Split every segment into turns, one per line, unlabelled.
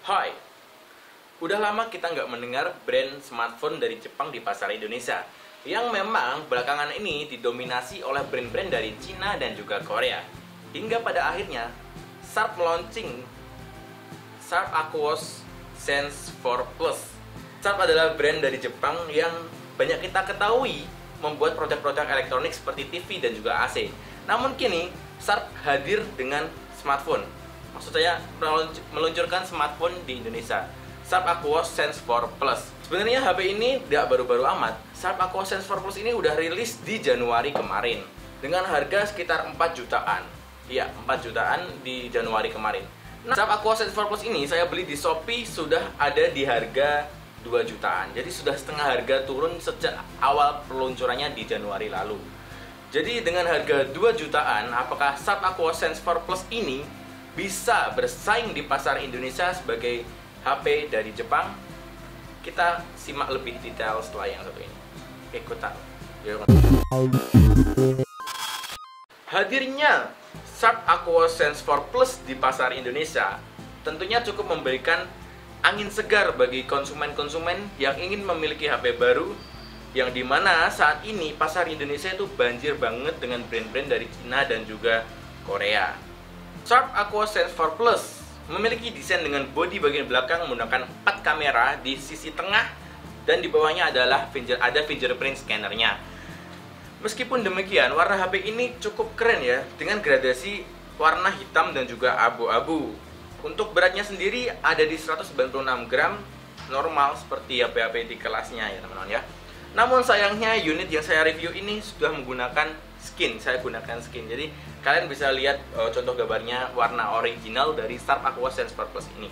Hai, udah lama kita nggak mendengar brand smartphone dari Jepang di pasar Indonesia, yang memang belakangan ini didominasi oleh brand-brand dari Cina dan juga Korea. Hingga pada akhirnya, Sharp launching Sharp Aquos Sense 4 Plus. Sharp adalah brand dari Jepang yang banyak kita ketahui membuat produk-produk elektronik seperti TV dan juga AC. Namun kini, Sharp hadir dengan smartphone. Maksud saya meluncurkan smartphone di Indonesia, Sharp Aquos Sense 4 Plus. Sebenarnya HP ini tidak baru-baru amat. Sharp Aquos Sense 4 Plus ini udah rilis di Januari kemarin dengan harga sekitar 4 jutaan. Iya, 4 jutaan di Januari kemarin. Nah, Sharp Aquos Sense 4 Plus ini saya beli di Shopee sudah ada di harga 2 jutaan. Jadi sudah setengah harga turun sejak awal peluncurannya di Januari lalu. Jadi dengan harga 2 jutaan, apakah Sharp Aquos Sense 4 Plus ini bisa bersaing di pasar Indonesia sebagai HP dari Jepang? Kita simak lebih detail setelah yang satu ini. Ikutan. Hadirnya Sharp Aquos Sense 4 Plus di pasar Indonesia tentunya cukup memberikan angin segar bagi konsumen-konsumen yang ingin memiliki HP baru, yang dimana saat ini pasar Indonesia itu banjir banget dengan brand-brand dari Cina dan juga Korea. Sharp Aquos Sense 4 Plus memiliki desain dengan bodi bagian belakang menggunakan 4 kamera di sisi tengah dan di bawahnya adalah ada fingerprint scannernya. Meskipun demikian, warna HP ini cukup keren ya, dengan gradasi warna hitam dan juga abu-abu. Untuk beratnya sendiri ada di 196 gram, normal seperti HP-HP di kelasnya ya teman-teman ya. Namun sayangnya unit yang saya review ini sudah menggunakan skin, saya gunakan skin. Jadi kalian bisa lihat contoh gambarnya warna original dari Sharp Aquos Sense 4 Plus ini.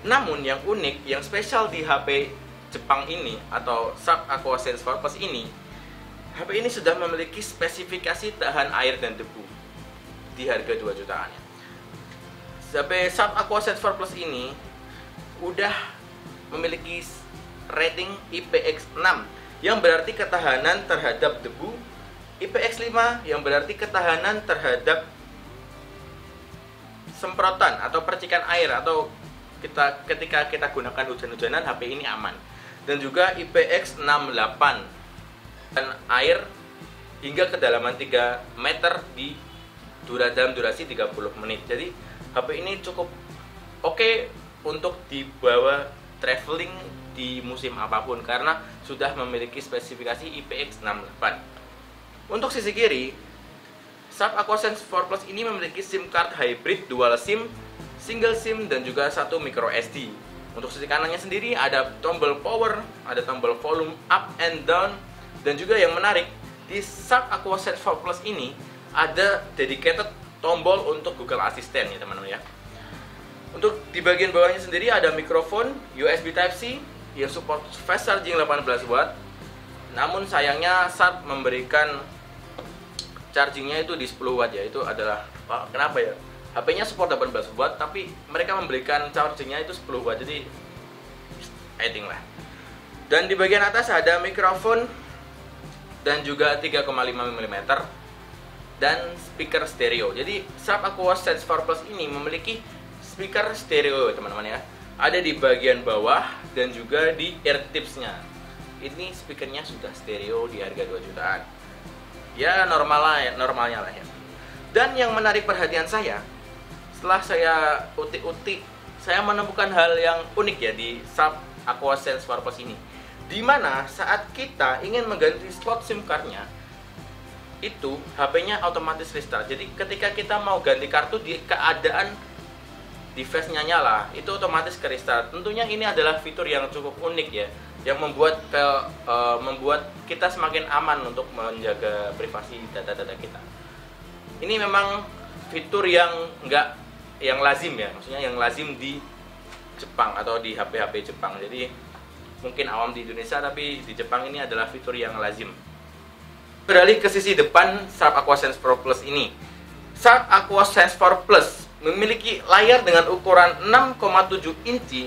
Namun yang unik, yang spesial di HP Jepang ini atau Sharp Aquos Sense 4 Plus ini, HP ini sudah memiliki spesifikasi tahan air dan debu di harga 2 jutaan. HP Sharp Aquos Sense 4 Plus ini udah memiliki rating IPX6 yang berarti ketahanan terhadap debu, IPX5 yang berarti ketahanan terhadap semprotan atau percikan air, atau ketika kita gunakan hujan-hujanan HP ini aman. Dan juga IPX68 dan air hingga kedalaman 3 meter di dalam durasi 30 menit. Jadi HP ini cukup oke untuk dibawa traveling di musim apapun karena sudah memiliki spesifikasi IPX68. Untuk sisi kiri, Sharp Aquos Sense 4 Plus ini memiliki SIM card hybrid dual SIM, single SIM dan juga satu micro SD. Untuk sisi kanannya sendiri ada tombol power, ada tombol volume up and down, dan juga yang menarik di Sharp Aquos Sense 4 Plus ini ada dedicated tombol untuk Google Assistant ya teman-teman ya. Untuk di bagian bawahnya sendiri ada mikrofon USB Type-C yang support fast charging 18 watt. Namun sayangnya Sharp memberikan chargingnya itu di 10 watt ya. Itu adalah kenapa ya? HP-nya support 18 watt tapi mereka memberikan chargingnya itu 10 watt. Jadi I think lah. Dan di bagian atas ada mikrofon dan juga 3,5 mm dan speaker stereo. Jadi Sharp Aquos Sense 4 Plus ini memiliki speaker stereo teman-teman ya. Ada di bagian bawah dan juga di ear tips-nya. Ini speakernya sudah stereo di harga 2 jutaan. Ya normalnya lah ya. Dan yang menarik perhatian saya, setelah saya utik-utik, saya menemukan hal yang unik ya di Sharp Aquos Sense 4 Plus ini. Dimana saat kita ingin mengganti slot SIM card-nya, itu HP-nya otomatis restart. Jadi ketika kita mau ganti kartu di keadaan device-nya nyala, itu otomatis ke restart. Tentunya ini adalah fitur yang cukup unik ya, yang membuat kita semakin aman untuk menjaga privasi data-data kita. Ini memang fitur yang lazim ya, maksudnya yang lazim di Jepang atau di HP-HP Jepang. Jadi mungkin awam di Indonesia, tapi di Jepang ini adalah fitur yang lazim. Beralih ke sisi depan Sharp Aquos Sense 4 Plus ini. Sharp Aquos Sense 4 Plus memiliki layar dengan ukuran 6,7 inci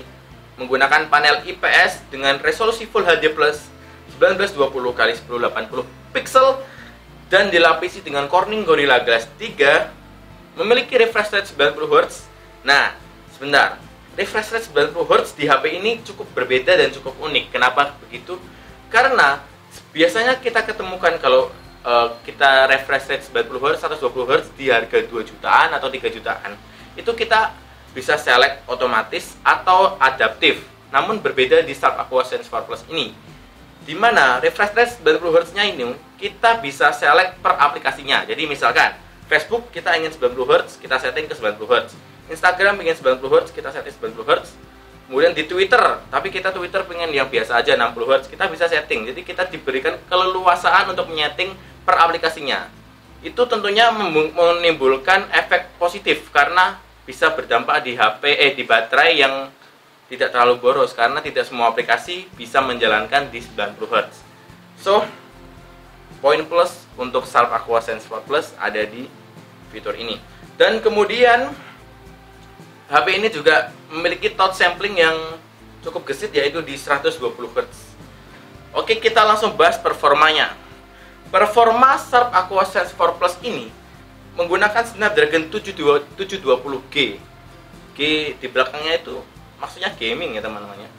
menggunakan panel IPS dengan resolusi Full HD Plus 1920 x 1080 pixel dan dilapisi dengan Corning Gorilla Glass 3, memiliki refresh rate 90 Hz. Nah, sebentar. refresh rate 90 Hz di HP ini cukup berbeda dan cukup unik. Kenapa begitu? Karena biasanya kita ketemukan kalau kita refresh rate 90 Hz, 120 Hz di harga 2 jutaan atau 3 jutaan, itu kita bisa select otomatis atau adaptif. Namun berbeda di Sharp Aqua Sense 4 Plus ini, di mana refresh rate 90 Hz nya ini kita bisa select per aplikasinya. Jadi misalkan Facebook kita ingin 90 Hz, kita setting ke 90 Hz. Instagram ingin 90 Hz, kita setting 90 Hz. Kemudian di Twitter, tapi kita Twitter pengen yang biasa aja 60 Hz, kita bisa setting. Jadi kita diberikan keleluasaan untuk menyeting per aplikasinya. Itu tentunya menimbulkan efek positif karena bisa berdampak di HP di baterai yang tidak terlalu boros, karena tidak semua aplikasi bisa menjalankan di 90 Hz. So, poin plus untuk Sharp Aqua Sense 4 Plus ada di fitur ini. Dan kemudian HP ini juga memiliki touch sampling yang cukup gesit, yaitu di 120 Hz. Oke, kita langsung bahas performanya. Performa Sharp Aqua Sense 4 Plus ini menggunakan Snapdragon 720G. G di belakangnya itu maksudnya gaming ya teman-teman ya.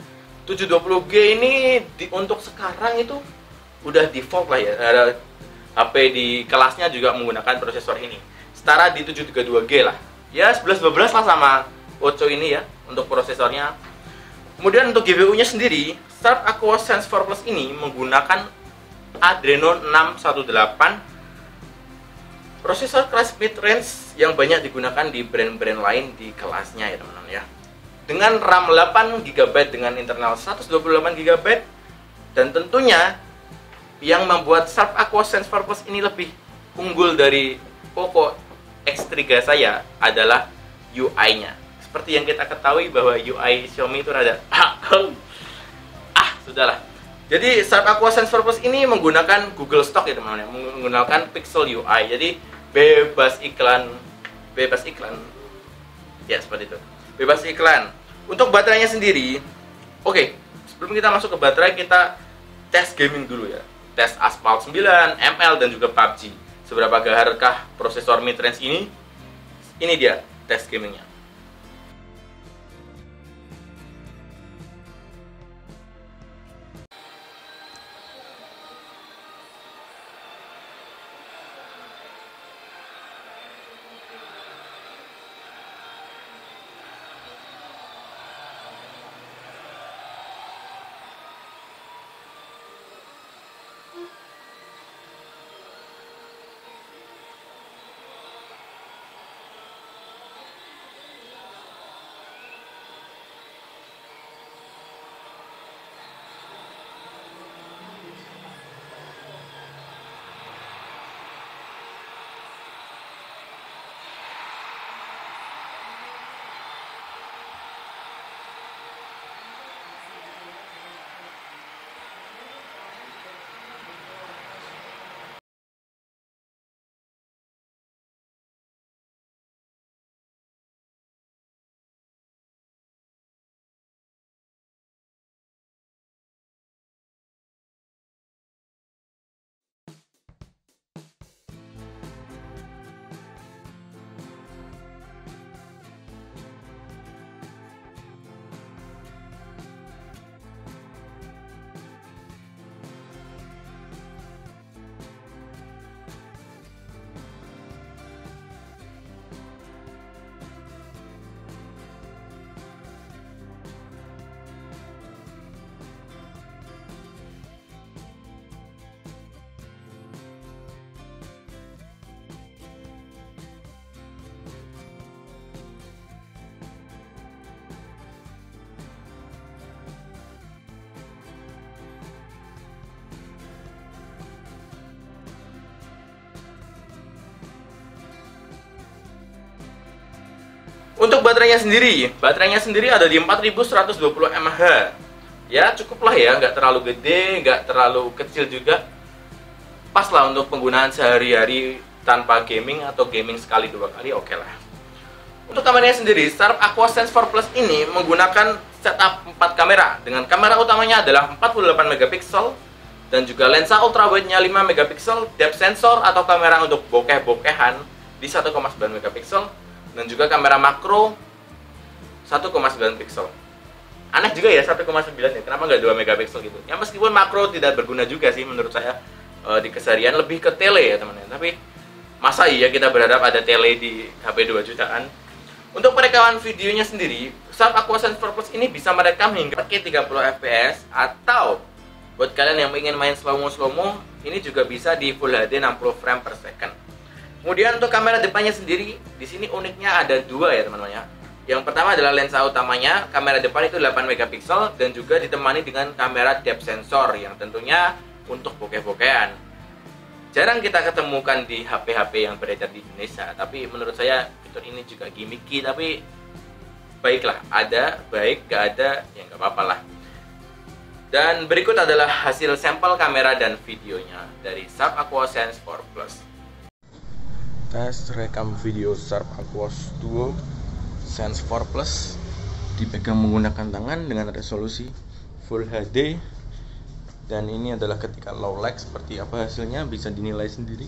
720G ini untuk sekarang itu udah default lah ya. HP di kelasnya juga menggunakan prosesor ini. Setara di 732G lah. Ya 11-12 lah sama Ocho ini ya untuk prosesornya. Kemudian untuk GPU-nya sendiri, Sharp Aqua Sense 4 Plus ini menggunakan Adreno 618, prosesor kelas mid range yang banyak digunakan di brand-brand lain di kelasnya ya teman-teman ya. Dengan RAM 8GB dengan internal 128GB, dan tentunya yang membuat Sharp Aqua Sense 4 Plus ini lebih unggul dari Poco X3 saya adalah UI-nya. Seperti yang kita ketahui bahwa UI Xiaomi itu rada sudahlah. Jadi Sharp Aqua Sense 4 Plus ini menggunakan Google Stock ya teman-teman, menggunakan Pixel UI. Jadi bebas iklan. Ya seperti itu. Bebas iklan. Untuk baterainya sendiri, oke, sebelum kita masuk ke baterai, kita tes gaming dulu ya. Tes Asphalt 9, ML dan juga PUBG. Seberapa gaharkah prosesor mid range ini? Ini dia tes gamingnya. Untuk baterainya sendiri ada di 4120 mAh. Ya cukup lah ya, nggak terlalu gede, nggak terlalu kecil juga. Pas lah untuk penggunaan sehari-hari tanpa gaming atau gaming sekali dua kali, oke lah. Untuk kameranya sendiri, Sharp Aqua Sense 4 Plus ini menggunakan setup 4 kamera. Dengan kamera utamanya adalah 48 megapiksel dan juga lensa ultrawide-nya 5 megapiksel, depth sensor atau kamera untuk bokeh-bokehan di 1,9 megapiksel, dan juga kamera makro 1,9 pixel. Aneh juga ya 1,9 ya, kenapa nggak 2 megapiksel gitu. Ya meskipun makro tidak berguna juga sih menurut saya di keseharian, lebih ke tele ya teman-teman. Tapi masa iya kita berharap ada tele di HP 2 jutaan? Untuk perekaman videonya sendiri, Sharp Aqua Sense 4 Plus ini bisa merekam hingga 30 fps, atau buat kalian yang ingin main slow-mo, ini juga bisa di Full HD 60 frame per second. Kemudian untuk kamera depannya sendiri, di sini uniknya ada dua ya teman-teman ya. Yang pertama adalah lensa utamanya, kamera depan itu 8 megapiksel dan juga ditemani dengan kamera depth sensor yang tentunya untuk bokeh-bokehan. Jarang kita ketemukan di HP-HP yang beredar di Indonesia, tapi menurut saya fitur ini juga gimmicky, tapi baiklah, ada, baik, gak ada, ya nggak apa-apa lah. Dan berikut adalah hasil sampel kamera dan videonya dari Sharp Aqua Sense 4 Plus. Tes rekam video Sharp Aqua Duo Sense 4 Plus dipegang menggunakan tangan dengan resolusi Full HD, dan ini adalah ketika low lag. Seperti apa hasilnya bisa dinilai sendiri,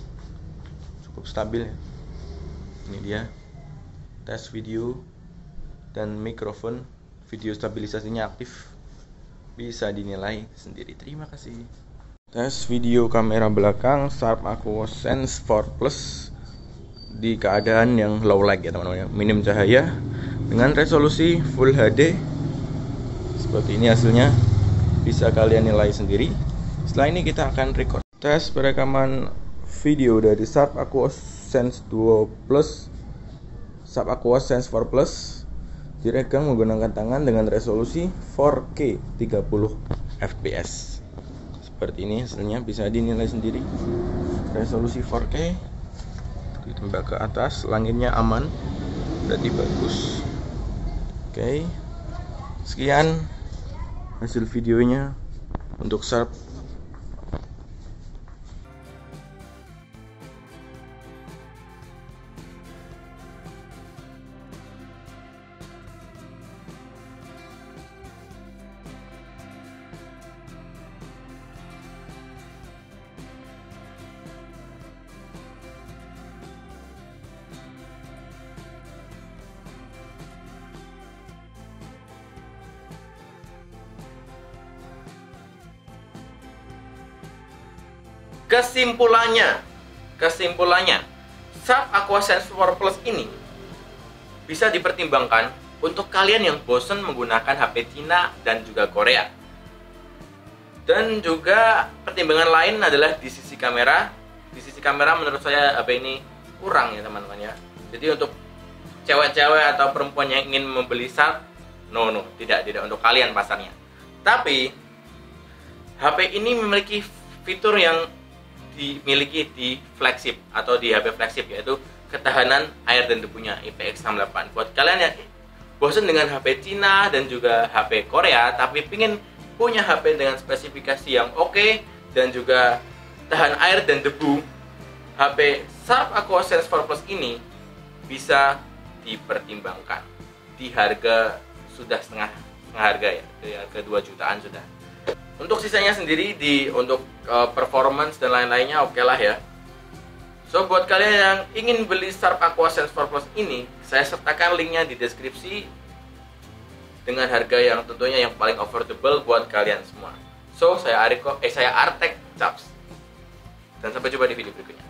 cukup stabil ya. Ini dia tes video dan mikrofon, video stabilisasinya aktif, bisa dinilai sendiri. Terima kasih. Tes video kamera belakang Sharp Aqua Sense 4 Plus di keadaan yang low lag ya teman-teman, minim cahaya dengan resolusi Full HD. Seperti ini hasilnya, bisa kalian nilai sendiri. Setelah ini kita akan record tes perekaman video dari Sharp Aqua Sense Duo Plus, Sharp Aqua Sense 4 Plus, direkam menggunakan tangan dengan resolusi 4K 30 fps. Seperti ini hasilnya, bisa dinilai sendiri. Resolusi 4K, ditembak ke atas, langitnya aman, berarti bagus. Oke, sekian hasil videonya untuk Sharp. Kesimpulannya, Sharp Aqua Sense 4 Plus ini bisa dipertimbangkan untuk kalian yang bosan menggunakan HP Cina dan juga Korea. Dan juga pertimbangan lain adalah di sisi kamera. Di sisi kamera menurut saya HP ini kurang ya teman-teman ya. Jadi untuk cewek-cewek atau perempuan yang ingin membeli Sharp, tidak untuk kalian pasarnya. Tapi HP ini memiliki fitur yang dimiliki di flagship atau di HP flagship, yaitu ketahanan air dan debunya IPX68. Buat kalian yang bosan dengan HP Cina dan juga HP Korea tapi ingin punya HP dengan spesifikasi yang oke dan juga tahan air dan debu, HP Sharp Aqua Sense 4 Plus ini bisa dipertimbangkan. Di harga sudah setengah harga ya, di harga 2 jutaan sudah. Untuk sisanya sendiri untuk performance dan lain-lainnya oke lah ya. So buat kalian yang ingin beli Sharp Aqua Sense 4 Plus ini, saya sertakan linknya di deskripsi dengan harga yang tentunya yang paling affordable buat kalian semua. So saya Artek Caps, dan sampai jumpa di video berikutnya.